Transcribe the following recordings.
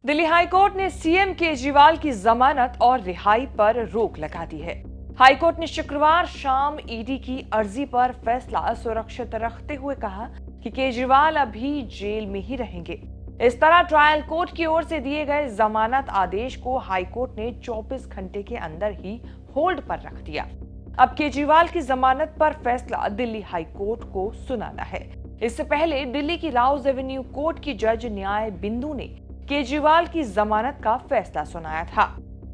Delhi high court ने CM Kejriwal की जमानत और रिहाई पर रोक लगा दी है। हाईकोर्ट ने शुक्रवार शाम ईडी की अर्जी पर फैसला सुरक्षित रखते हुए कहा कि केजरीवाल अभी जेल में ही रहेंगे। इस तरह ट्रायल कोर्ट की ओर से दिए गए जमानत आदेश को हाईकोर्ट ने 24 घंटे के अंदर ही होल्ड पर रख दिया। अब केजरीवाल की जमानत पर फैसला दिल्ली हाईकोर्ट को सुनाना है। इससे पहले दिल्ली की राउज एवेन्यू कोर्ट की जज न्याय बिंदु ने केजरीवाल की जमानत का फैसला सुनाया था।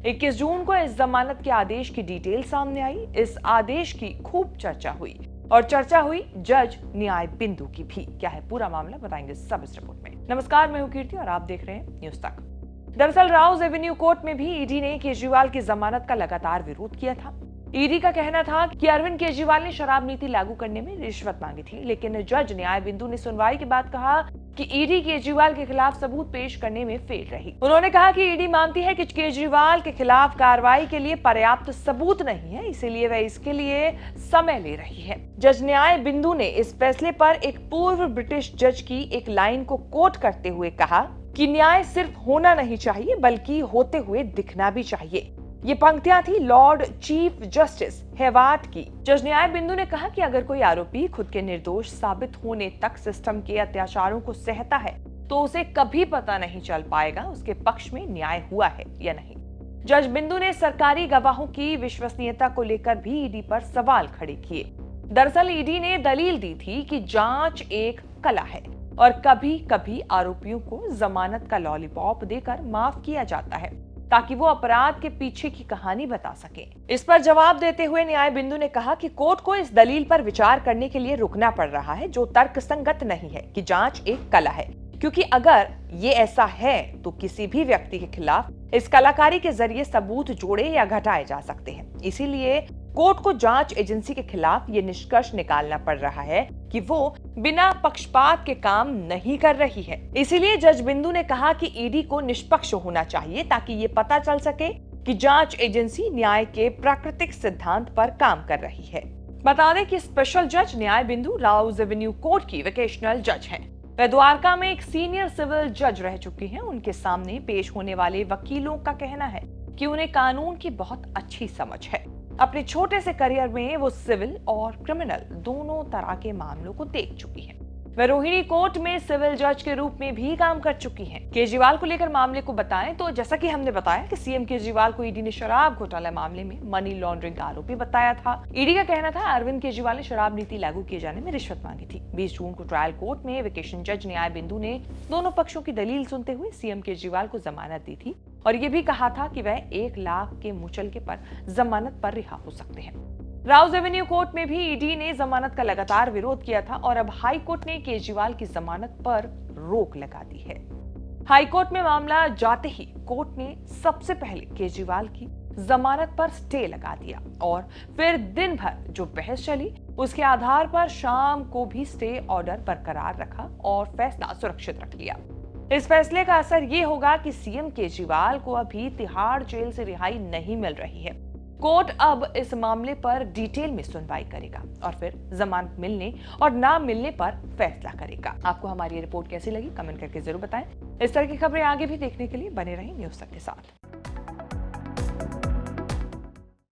21 जून को इस जमानत के आदेश की डिटेल सामने आई। इस आदेश की खूब चर्चा हुई और चर्चा हुई जज न्याय बिंदु की भी। क्या है पूरा मामला, बताएंगे सब इस रिपोर्ट में। नमस्कार, मैं हूं कीर्ति और आप देख रहे हैं न्यूज तक। दरअसल राउज एवेन्यू कोर्ट में भी ईडी ने केजरीवाल की जमानत का लगातार विरोध किया था। ईडी का कहना था कि अरविंद केजरीवाल ने शराब नीति लागू करने में रिश्वत मांगी थी, लेकिन जज न्याय बिंदु ने सुनवाई के बाद कहा कि ईडी केजरीवाल के खिलाफ सबूत पेश करने में फेल रही। उन्होंने कहा कि ईडी मानती है कि केजरीवाल के खिलाफ कार्रवाई के लिए पर्याप्त सबूत नहीं है, इसीलिए वह इसके लिए समय ले रही है। जज न्याय बिंदु ने इस फैसले पर एक पूर्व ब्रिटिश जज की एक लाइन को कोट करते हुए कहा कि न्याय सिर्फ होना नहीं चाहिए बल्कि होते हुए दिखना भी चाहिए। ये पंक्तियां थी लॉर्ड चीफ जस्टिस हेवार्ड की। जज न्याय बिंदु ने कहा कि अगर कोई आरोपी खुद के निर्दोष साबित होने तक सिस्टम के अत्याचारों को सहता है तो उसे कभी पता नहीं चल पाएगा उसके पक्ष में न्याय हुआ है या नहीं। जज बिंदु ने सरकारी गवाहों की विश्वसनीयता को लेकर भी ईडी पर सवाल खड़े किए। दरअसल ईडी ने दलील दी थी कि जांच एक कला है और कभी कभी आरोपियों को जमानत का लॉलीपॉप देकर माफ किया जाता है ताकि वो अपराध के पीछे की कहानी बता सके। इस पर जवाब देते हुए न्याय बिंदु ने कहा कि कोर्ट को इस दलील पर विचार करने के लिए रुकना पड़ रहा है जो तर्कसंगत नहीं है कि जांच एक कला है, क्योंकि अगर ये ऐसा है तो किसी भी व्यक्ति के खिलाफ इस कलाकारी के जरिए सबूत जोड़े या घटाए जा सकते हैं। इसीलिए कोर्ट को जांच एजेंसी के खिलाफ ये निष्कर्ष निकालना पड़ रहा है कि वो बिना पक्षपात के काम नहीं कर रही है। इसीलिए जज बिंदु ने कहा कि ईडी को निष्पक्ष होना चाहिए ताकि ये पता चल सके कि जांच एजेंसी न्याय के प्राकृतिक सिद्धांत पर काम कर रही है। बता दें कि स्पेशल जज न्याय बिंदु राउज एवेन्यू कोर्ट की वेकेशनल जज हैं। वह द्वारका में एक सीनियर सिविल जज रह चुकी हैं। उनके सामने पेश होने वाले वकीलों का कहना है कि उन्हें कानून की बहुत अच्छी समझ है। अपने छोटे से करियर में वो सिविल और क्रिमिनल दोनों तरह के मामलों को देख चुकी हैं। वह रोहिणी कोर्ट में सिविल जज के रूप में भी काम कर चुकी हैं। केजरीवाल को लेकर मामले को बताएं तो जैसा कि हमने बताया कि सीएम केजरीवाल को ईडी ने शराब घोटाला मामले में मनी लॉन्ड्रिंग का आरोपी बताया था। ईडी का कहना था अरविंद केजरीवाल ने शराब नीति लागू किए जाने में रिश्वत मांगी थी। 20 जून को ट्रायल कोर्ट में वेकेशन जज न्याय बिंदु ने दोनों पक्षों की दलील सुनते हुए सीएम केजरीवाल को जमानत दी थी और ये भी कहा था कि वह 1 लाख के मुचलके पर जमानत पर रिहा हो सकते हैं। राउज एवेन्यू कोर्ट में भी ईडी ने जमानत का लगातार विरोध किया था और अब हाई कोर्ट ने केजरीवाल की जमानत पर रोक लगा दी है। हाई कोर्ट में मामला जाते ही कोर्ट ने सबसे पहले केजरीवाल की जमानत पर स्टे लगा दिया और फिर दिन भर जो बहस चली उसके आधार पर शाम को भी स्टे ऑर्डर बरकरार रखा और फैसला सुरक्षित रख लिया। इस फैसले का असर ये होगा कि सीएम केजरीवाल को अभी तिहाड़ जेल से रिहाई नहीं मिल रही है। कोर्ट अब इस मामले पर डिटेल में सुनवाई करेगा और फिर जमानत मिलने और ना मिलने पर फैसला करेगा। आपको हमारी रिपोर्ट कैसी लगी कमेंट करके जरूर बताएं। इस तरह की खबरें आगे भी देखने के लिए बने रहें न्यूज़ तक के साथ।